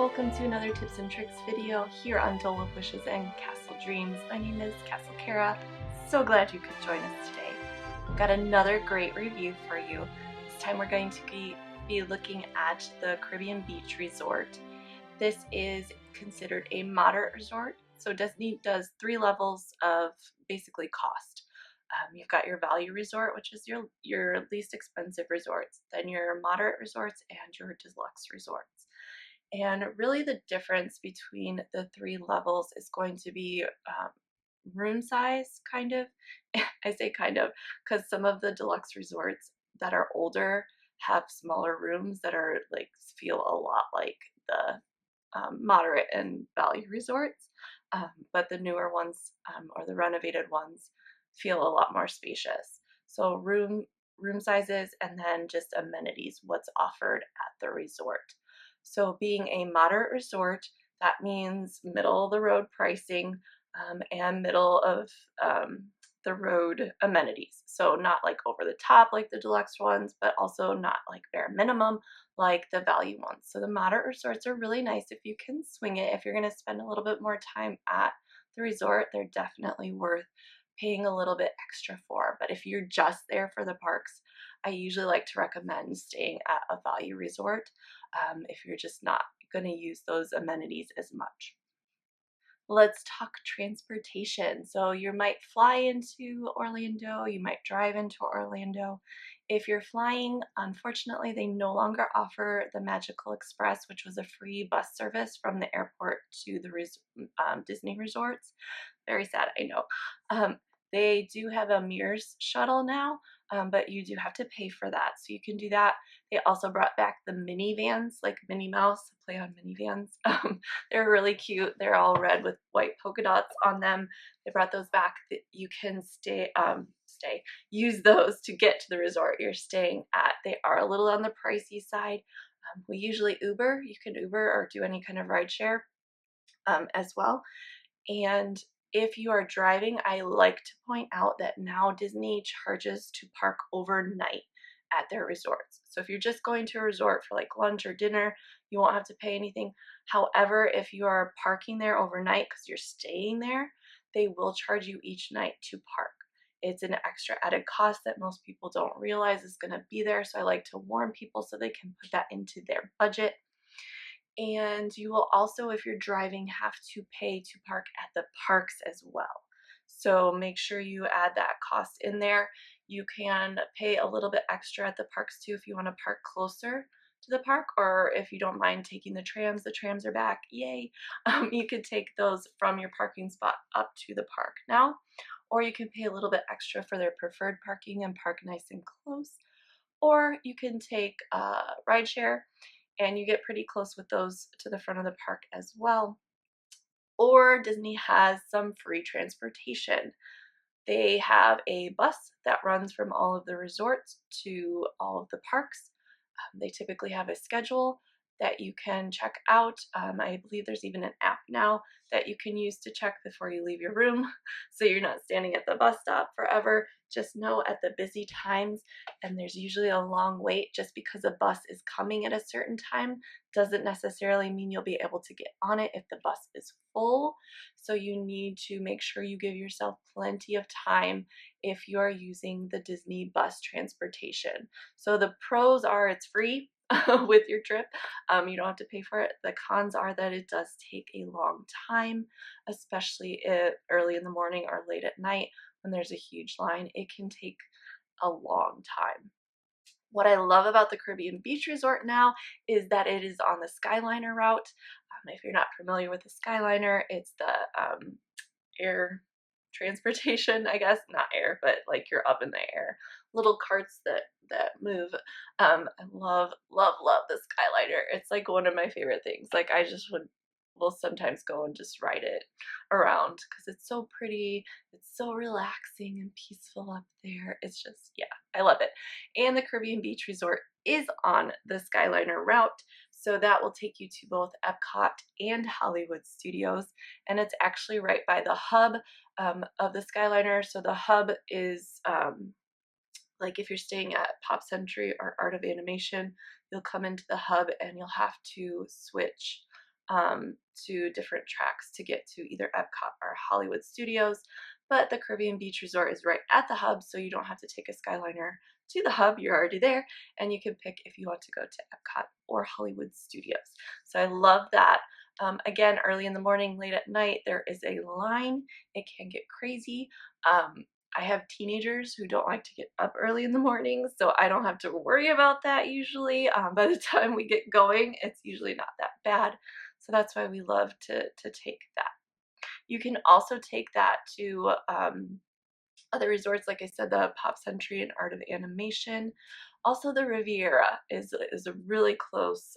welcome to another tips and tricks video here on Dole of Wishes and Castle Dreams. My name is Castle Kara. So glad you could join us today. I've got another great review for you. This time we're going to be looking at the Caribbean Beach Resort. This is considered a moderate resort, so Disney does 3 levels of basically cost. You've got your value resort, which is your least expensive resorts, then your moderate resorts, and your deluxe resorts. And really the difference between the 3 levels is going to be room size, kind of. I say kind of because some of the deluxe resorts that are older have smaller rooms that are like feel a lot like the moderate and value resorts, but the newer ones or the renovated ones feel a lot more spacious. So room sizes and then just amenities, what's offered at the resort. So being a moderate resort, that means middle of the road pricing and middle of the road amenities. So not like over the top like the deluxe ones, but also not like bare minimum like the value ones. So the moderate resorts are really nice if you can swing it. If you're going to spend a little bit more time at the resort, they're definitely worth paying a little bit extra for. But if you're just there for the parks, I usually like to recommend staying at a value resort if you're just not going to use those amenities as much. Let's talk transportation. So you might fly into Orlando, you might drive into Orlando. If you're flying, unfortunately, they no longer offer the Magical Express, which was a free bus service from the airport to the Disney resorts. Very sad, I know. They do have a Mears shuttle now, but you do have to pay for that. So you can do that. They also brought back the minivans, like Minnie Mouse, play on minivans. They're really cute. They're all red with white polka dots on them. They brought those back. That you can use those to get to the resort you're staying at. They are a little on the pricey side. We usually Uber. You can Uber or do any kind of rideshare as well. And if you are driving, I like to point out that now Disney charges to park overnight at their resorts. So if you're just going to a resort for like lunch or dinner, you won't have to pay anything. However, if you are parking there overnight because you're staying there, they will charge you each night to park. It's an extra added cost that most people don't realize is going to be there. So I like to warn people so they can put that into their budget. And you will also, if you're driving, have to pay to park at the parks as well. So make sure you add that cost in there. You can pay a little bit extra at the parks too if you want to park closer to the park, or if you don't mind taking the trams are back, yay. You could take those from your parking spot up to the park now, or you can pay a little bit extra for their preferred parking and park nice and close, or you can take rideshare and you get pretty close with those to the front of the park as well. Or Disney has some free transportation. They have a bus that runs from all of the resorts to all of the parks. They typically have a schedule that you can check out. I believe there's even an app now that you can use to check before you leave your room, so you're not standing at the bus stop forever. Just know at the busy times, and there's usually a long wait, just because a bus is coming at a certain time doesn't necessarily mean you'll be able to get on it if the bus is full. So you need to make sure you give yourself plenty of time if you are using the Disney bus transportation. So the pros are it's free with your trip. You don't have to pay for it. The cons are that it does take a long time, especially early in the morning or late at night when there's a huge line. It can take a long time. What I love about the Caribbean Beach Resort now is that it is on the Skyliner route. If you're not familiar with the Skyliner, it's the air transportation, I guess, not air, but like you're up in the air, little carts that move. I love the Skyliner. It's like one of my favorite things. Like I just will sometimes go and just ride it around because it's so pretty, it's so relaxing and peaceful up there. It's just, yeah, I love it. And the Caribbean Beach Resort is on the Skyliner route, so that will take you to both Epcot and Hollywood Studios, and it's actually right by the hub of the Skyliner. So the hub is like if you're staying at Pop Century or Art of Animation, you'll come into the hub and you'll have to switch to different tracks to get to either Epcot or Hollywood Studios. But the Caribbean Beach Resort is right at the hub, so you don't have to take a Skyliner to the hub. You're already there, and you can pick if you want to go to Epcot or Hollywood Studios. So I love that. Again, early in the morning, late at night, there is a line. It can get crazy. I have teenagers who don't like to get up early in the morning, so I don't have to worry about that usually. By the time we get going, it's usually not that bad. So that's why we love to take that. You can also take that to other resorts, like I said, the Pop Century and Art of Animation. Also, the Riviera is a really close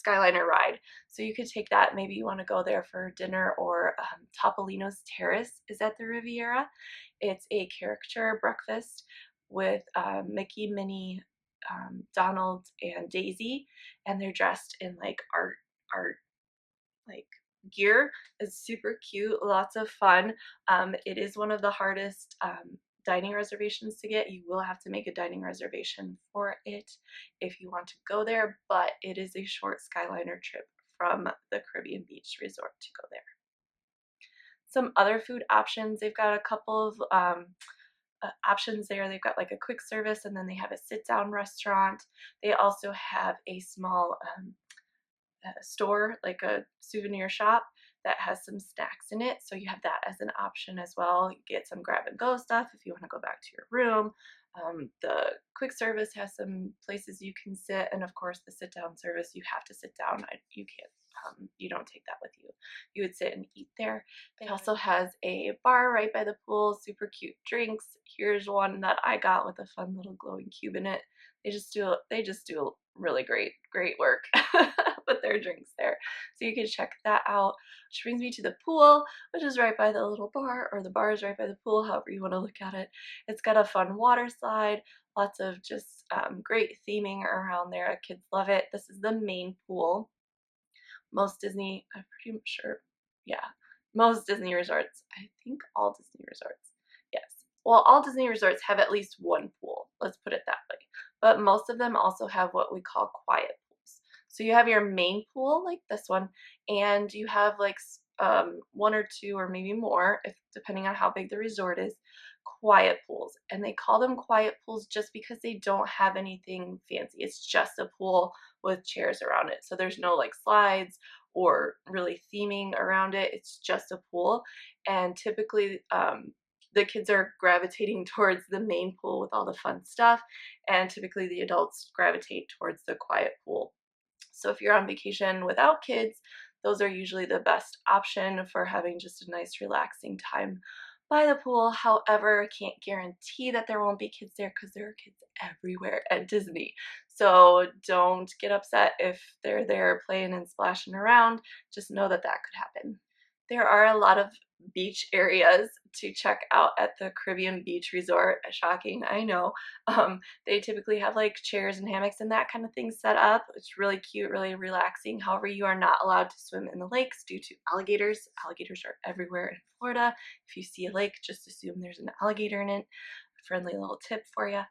Skyliner ride. So you could take that. Maybe you want to go there for dinner, or Topolino's Terrace is at the Riviera. It's a caricature breakfast with Mickey, Minnie, Donald, and Daisy, and they're dressed in like art like gear. Is super cute, lots of fun. It is one of the hardest dining reservations to get. You will have to make a dining reservation for it if you want to go there, but it is a short Skyliner trip from the Caribbean Beach Resort to go there. Some other food options, they've got a couple of options there. They've got like a quick service, and then they have a sit down restaurant. They also have a small store, like a souvenir shop that has some snacks in it. So you have that as an option as well. You get some grab and go stuff if you want to go back to your room. The quick service has some places you can sit, and of course the sit down service, you have to sit down. You can't, you don't take that with you. You would sit and eat there. It also has a bar right by the pool, super cute drinks. Here's one that I got with a fun little glowing cube in it. They just do really great work with their drinks there. So you can check that out. Which brings me to the pool, which is right by the little bar, or the bar is right by the pool, however you want to look at it. It's got a fun water slide, lots of just great theming around there. Kids love it. This is the main pool. Most Disney, I'm pretty sure, yeah, most Disney resorts, I think all Disney resorts, yes. Well, all Disney resorts have at least one pool, let's put it that way. But most of them also have what we call quiet pools. So you have your main pool, like this one, and you have like one or two or maybe more, if depending on how big the resort is, quiet pools. And they call them quiet pools just because they don't have anything fancy. It's just a pool with chairs around it. So there's no like slides or really theming around it. It's just a pool. And typically the kids are gravitating towards the main pool with all the fun stuff, and typically the adults gravitate towards the quiet pool. So if you're on vacation without kids, those are usually the best option for having just a nice relaxing time by the pool. However, I can't guarantee that there won't be kids there, because there are kids everywhere at Disney. So don't get upset if they're there playing and splashing around. Just know that that could happen. There are a lot of beach areas to check out at the Caribbean Beach Resort. Shocking, I know. They typically have like chairs and hammocks and that kind of thing set up. It's really cute, really relaxing. However, you are not allowed to swim in the lakes due to alligators. Alligators are everywhere in Florida. If you see a lake, just assume there's an alligator in it. A friendly little tip for you.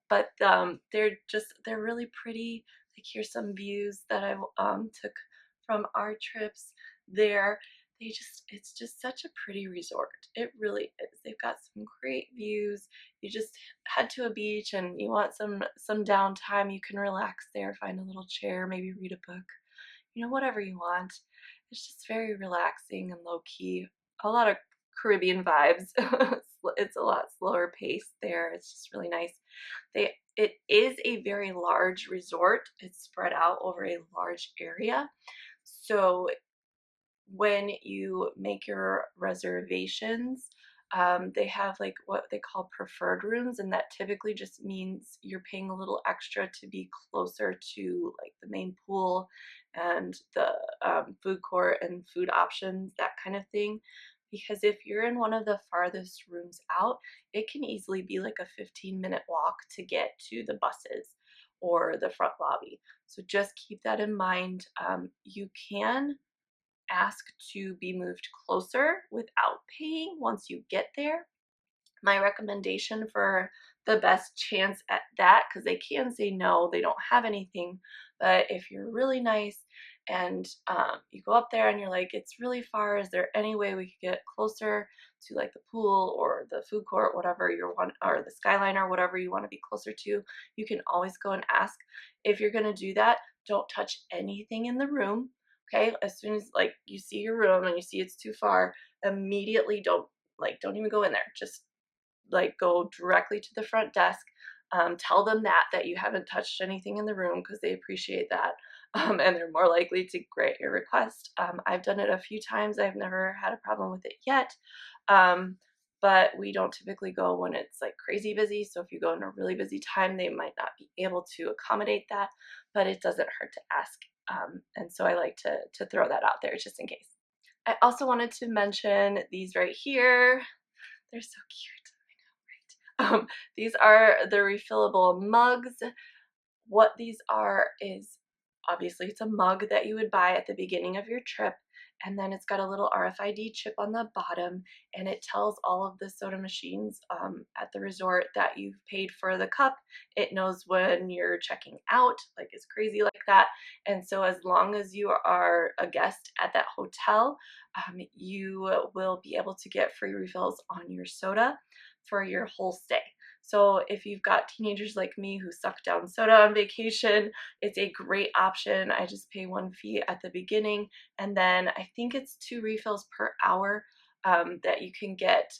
But they're really pretty. Like, here's some views that I took from our trips there. It's just such a pretty resort. It really is. They've got some great views. You just head to a beach and you want some downtime, you can relax there, find a little chair, maybe read a book, whatever you want. It's just very relaxing and low key. A lot of Caribbean vibes. It's a lot slower pace there. It's just really nice. It is a very large resort. It's spread out over a large area. So when you make your reservations, they have like what they call preferred rooms, and that typically just means you're paying a little extra to be closer to like the main pool and the food court and food options, that kind of thing. Because if you're in one of the farthest rooms out, it can easily be like a 15-minute walk to get to the buses or the front lobby. So just keep that in mind. You can ask to be moved closer without paying once you get there. My recommendation for the best chance at that, because they can say no, they don't have anything, but if you're really nice and you go up there and you're like, it's really far. Is there any way we could get closer to like the pool or the food court, whatever you want, or the Skyliner, whatever you want to be closer to? You can always go and ask. If you're going to do that, don't touch anything in the room. Okay, as soon as like you see your room and you see it's too far, immediately don't even go in there. Just like go directly to the front desk. Tell them that you haven't touched anything in the room, because they appreciate that, and they're more likely to grant your request. I've done it a few times. I've never had a problem with it yet, but we don't typically go when it's like crazy busy. So if you go in a really busy time, they might not be able to accommodate that, but it doesn't hurt to ask. And so I like to throw that out there just in case. I also wanted to mention these right here. They're so cute. These are the refillable mugs. What these are is, obviously it's a mug that you would buy at the beginning of your trip, and then it's got a little RFID chip on the bottom, and it tells all of the soda machines at the resort that you've paid for the cup. It knows when you're checking out, like it's crazy like that. And so as long as you are a guest at that hotel, you will be able to get free refills on your soda for your whole stay. So if you've got teenagers like me who suck down soda on vacation, it's a great option. I just pay one fee at the beginning, and then I think it's 2 refills per hour that you can get.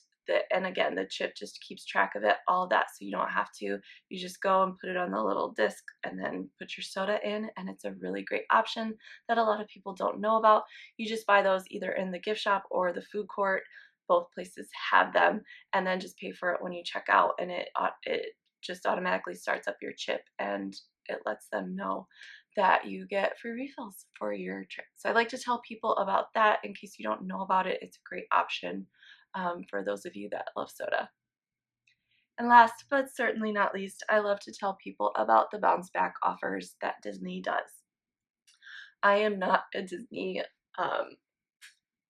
And again, the chip just keeps track of it, all of that, so you don't have to. You just go and put it on the little disc and then put your soda in, and it's a really great option that a lot of people don't know about. You just buy those either in the gift shop or the food court. Both places have them, and then just pay for it when you check out, and it just automatically starts up your chip, and it lets them know that you get free refills for your trip. So I like to tell people about that in case you don't know about it. It's a great option for those of you that love soda. And last but certainly not least, I love to tell people about the bounce back offers that Disney does. I am not a Disney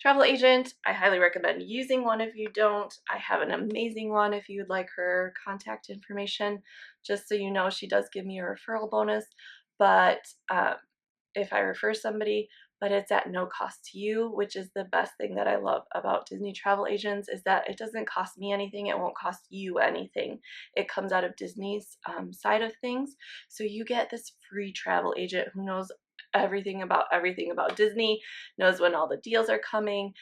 travel agent. I highly recommend using one if you don't. I have an amazing one if you would like her contact information. Just so you know, she does give me a referral bonus, but if I refer somebody, but it's at no cost to you, which is the best thing that I love about Disney travel agents, is that it doesn't cost me anything. It won't cost you anything. It comes out of Disney's side of things. So you get this free travel agent who knows everything about Disney, knows when all the deals are coming,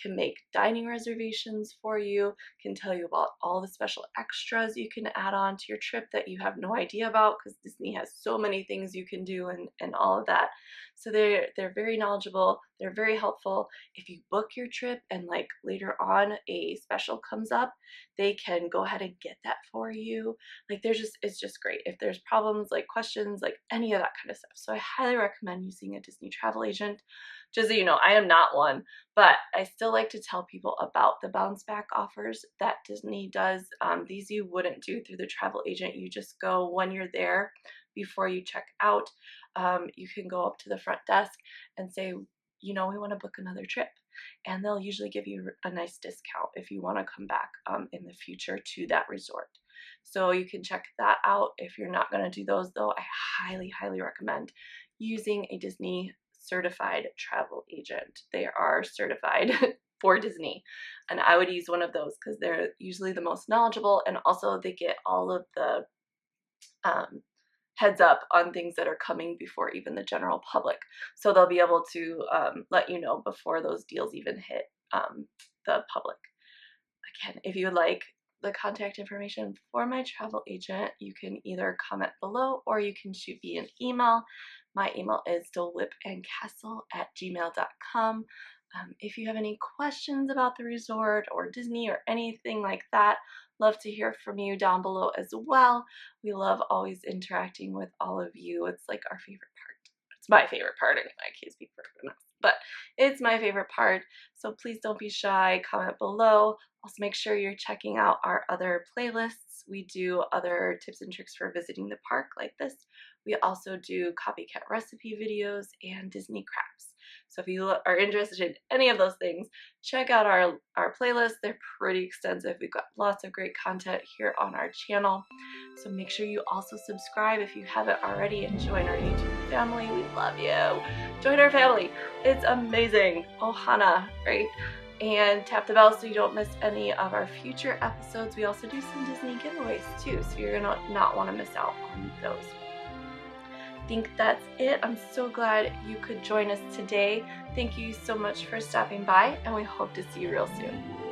can make dining reservations for you, can tell you about all the special extras you can add on to your trip that you have no idea about, because Disney has so many things you can do and all of that. So they're very knowledgeable, they're very helpful. If you book your trip and like later on a special comes up, they can go ahead and get that for you. Like it's just great if there's problems, like questions, like any of that kind of stuff. So I highly recommend using a Disney travel agent. Just so you know, I am not one, but I still like to tell people about the bounce back offers that Disney does. These you wouldn't do through the travel agent. You just go when you're there before you check out. You can go up to the front desk and say, we want to book another trip. And they'll usually give you a nice discount if you want to come back in the future to that resort. So you can check that out. If you're not going to do those, though, I highly, highly recommend using a Disney certified travel agent. They are certified for Disney, and I would use one of those because they're usually the most knowledgeable, and also they get all of the heads up on things that are coming before even the general public. So they'll be able to let you know before those deals even hit the public. Again, if you would like the contact information for my travel agent, you can either comment below or you can shoot me an email. My email is dolewhipandcastle@gmail.com. If you have any questions about the resort or Disney or anything like that, love to hear from you down below as well. We love always interacting with all of you. It's like our favorite part. It's my favorite part anyway. I can't speak for everyone else, but it's my favorite part. So please don't be shy. Comment below. Also make sure you're checking out our other playlists. We do other tips and tricks for visiting the park like this. We also do copycat recipe videos and Disney crafts. So if you are interested in any of those things, check out our playlist. They're pretty extensive. We've got lots of great content here on our channel. So make sure you also subscribe if you haven't already and join our YouTube family. We love you. Join our family. It's amazing. Ohana, right? And tap the bell so you don't miss any of our future episodes. We also do some Disney giveaways too, so you're gonna not want to miss out on those. I think that's it. I'm so glad you could join us today. Thank you so much for stopping by, and we hope to see you real soon.